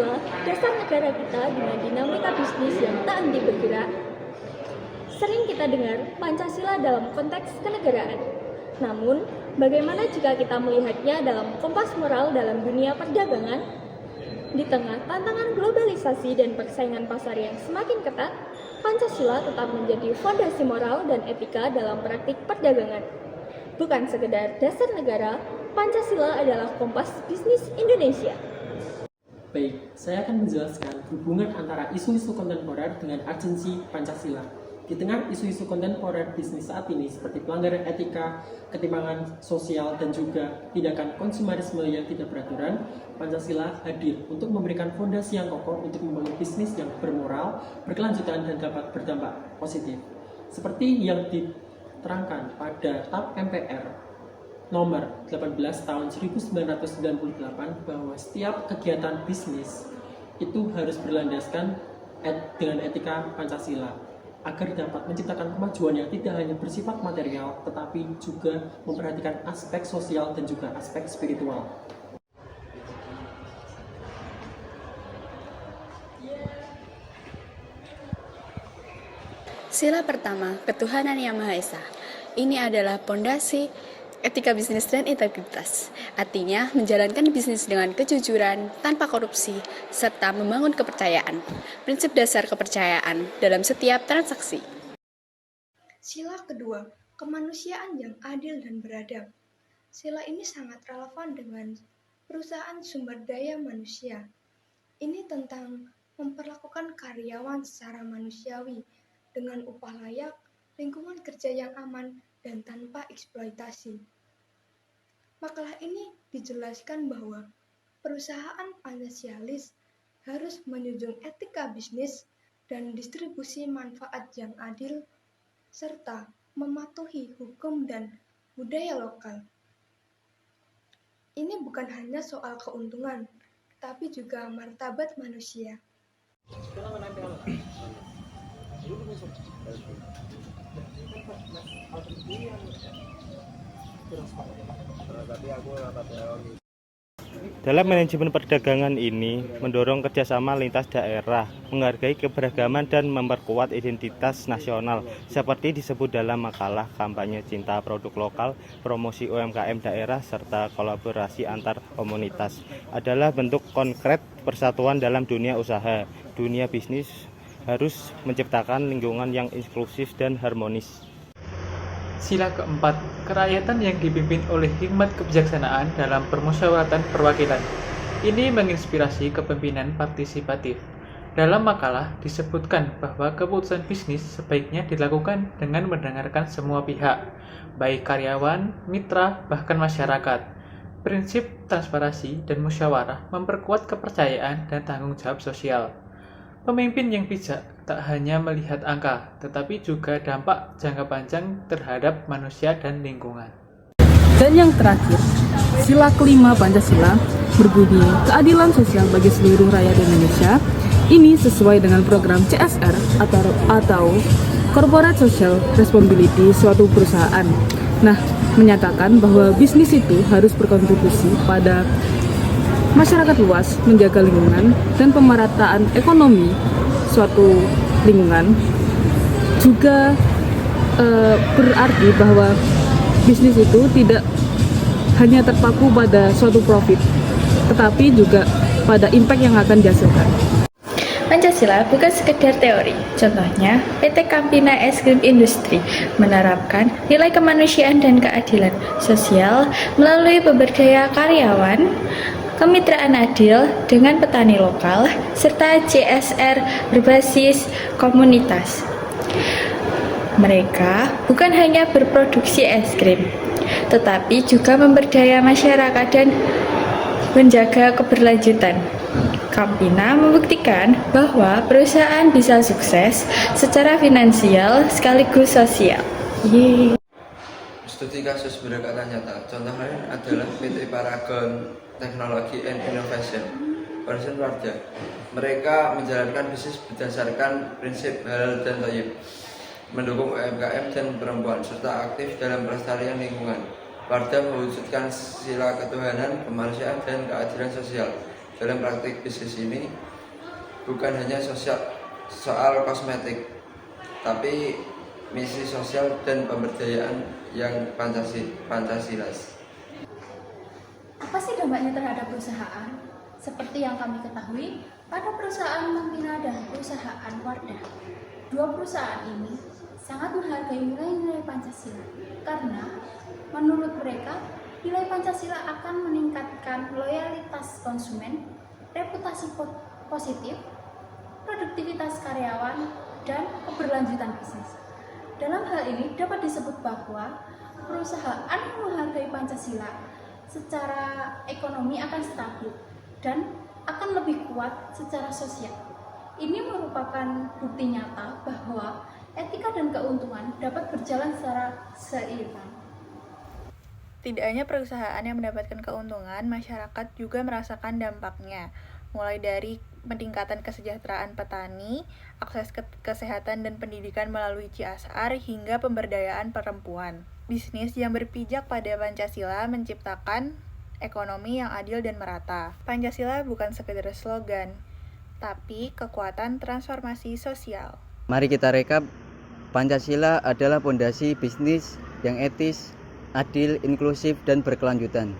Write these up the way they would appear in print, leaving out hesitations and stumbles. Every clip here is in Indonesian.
Pancasila, dasar negara kita dengan dinamika bisnis yang tak henti bergerak. Sering kita dengar Pancasila dalam konteks kenegaraan. Namun, bagaimana jika kita melihatnya dalam kompas moral dalam dunia perdagangan? Di tengah tantangan globalisasi dan persaingan pasar yang semakin ketat, Pancasila tetap menjadi fondasi moral dan etika dalam praktik perdagangan. Bukan sekedar dasar negara, Pancasila adalah kompas bisnis Indonesia. Baik, saya akan menjelaskan hubungan antara isu-isu kontemporer dengan urgensi Pancasila. Di tengah isu-isu kontemporer bisnis saat ini seperti pelanggaran etika, ketimpangan sosial, dan juga tindakan konsumerisme yang tidak beraturan, Pancasila hadir untuk memberikan fondasi yang kokoh untuk membangun bisnis yang bermoral, berkelanjutan, dan dapat berdampak positif. Seperti yang diterangkan pada TAP MPR nomor 18 tahun 1998 bahwa setiap kegiatan bisnis itu harus berlandaskan dengan etika Pancasila agar dapat menciptakan kemajuan yang tidak hanya bersifat material tetapi juga memperhatikan aspek sosial dan juga aspek spiritual. Sila pertama, ketuhanan yang Maha Esa. Ini adalah pondasi etika bisnis dan integritas. Artinya, menjalankan bisnis dengan kejujuran, tanpa korupsi, serta membangun kepercayaan. Prinsip dasar kepercayaan dalam setiap transaksi. Sila kedua, kemanusiaan yang adil dan beradab. Sila ini sangat relevan dengan perusahaan sumber daya manusia. Ini tentang memperlakukan karyawan secara manusiawi, dengan upah layak, lingkungan kerja yang aman, dan tanpa eksploitasi. Makalah ini dijelaskan bahwa perusahaan Pancasialis harus menjunjung etika bisnis dan distribusi manfaat yang adil, serta mematuhi hukum dan budaya lokal. Ini bukan hanya soal keuntungan, tapi juga martabat manusia. Dalam manajemen perdagangan ini, mendorong kerjasama lintas daerah, menghargai keberagaman dan memperkuat identitas nasional, seperti disebut dalam makalah kampanye cinta produk lokal, promosi UMKM daerah, serta kolaborasi antar komunitas, adalah bentuk konkret persatuan dalam dunia usaha. Dunia bisnis harus menciptakan lingkungan yang inklusif dan harmonis. Sila keempat, kerakyatan yang dipimpin oleh hikmat kebijaksanaan dalam permusyawaratan perwakilan. Ini menginspirasi kepemimpinan partisipatif. Dalam makalah disebutkan bahwa keputusan bisnis sebaiknya dilakukan dengan mendengarkan semua pihak, baik karyawan, mitra, bahkan masyarakat. Prinsip transparansi dan musyawarah memperkuat kepercayaan dan tanggung jawab sosial. Pemimpin yang bijak tak hanya melihat angka, tetapi juga dampak jangka panjang terhadap manusia dan lingkungan. Dan yang terakhir, sila kelima Pancasila berbunyi keadilan sosial bagi seluruh rakyat Indonesia. Ini sesuai dengan program CSR atau Corporate Social Responsibility suatu perusahaan. Nah, menyatakan bahwa bisnis itu harus berkontribusi pada masyarakat luas, menjaga lingkungan, dan pemerataan ekonomi suatu lingkungan. Juga berarti bahwa bisnis itu tidak hanya terpaku pada suatu profit, tetapi juga pada impact yang akan dihasilkan. Pancasila bukan sekedar teori. Contohnya, PT Campina Es Krim Industri menerapkan nilai kemanusiaan dan keadilan sosial melalui pemberdayaan karyawan, kemitraan adil dengan petani lokal, serta CSR berbasis komunitas. Mereka bukan hanya berproduksi es krim, tetapi juga memberdaya masyarakat dan menjaga keberlanjutan. Campina membuktikan bahwa perusahaan bisa sukses secara finansial sekaligus sosial. Studi kasus berdekatan nyata, contoh lain adalah PT Paragon Technology and Innovation, Person Wardah. Mereka menjalankan bisnis berdasarkan prinsip halal dan thayyib, mendukung UMKM dan perempuan, serta aktif dalam pelestarian lingkungan. Wardah mewujudkan sila ketuhanan, kemanusiaan, dan keadilan sosial. dalam praktik bisnis ini bukan hanya soal kosmetik, tapi misi sosial dan pemberdayaan yang Pancasilais. Apa sih dampaknya terhadap perusahaan? Seperti yang kami ketahui, pada perusahaan Mempina dan perusahaan Wardah, dua perusahaan ini sangat menghargai nilai-nilai Pancasila karena menurut mereka nilai Pancasila akan meningkatkan loyalitas konsumen, reputasi positif, produktivitas karyawan, dan keberlanjutan bisnis. Dalam hal ini dapat disebut bahwa perusahaan yang menghargai Pancasila secara ekonomi akan stabil dan akan lebih kuat secara sosial. Ini merupakan bukti nyata bahwa etika dan keuntungan dapat berjalan secara seimbang. Tidak hanya perusahaan yang mendapatkan keuntungan, masyarakat juga merasakan dampaknya, mulai dari peningkatan kesejahteraan petani, akses kesehatan dan pendidikan melalui CSR, hingga pemberdayaan perempuan. Bisnis yang berpijak pada Pancasila menciptakan ekonomi yang adil dan merata. Pancasila bukan sekedar slogan, tapi kekuatan transformasi sosial. Mari kita rekap, Pancasila adalah pondasi bisnis yang etis, adil, inklusif, dan berkelanjutan.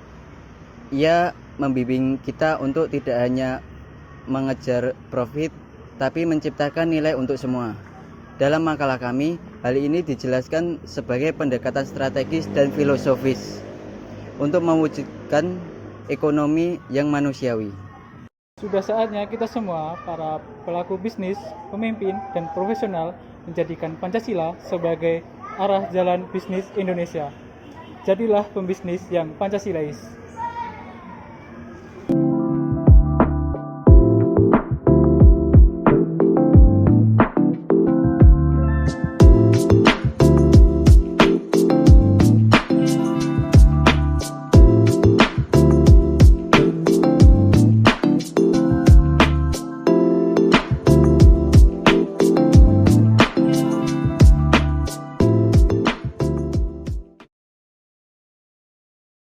Ia membimbing kita untuk tidak hanya mengejar profit, tapi menciptakan nilai untuk semua. Dalam makalah kami, hal ini dijelaskan sebagai pendekatan strategis dan filosofis untuk mewujudkan ekonomi yang manusiawi. Sudah saatnya kita semua, para pelaku bisnis, pemimpin, dan profesional menjadikan Pancasila sebagai arah jalan bisnis Indonesia. Jadilah pembisnis yang Pancasilais.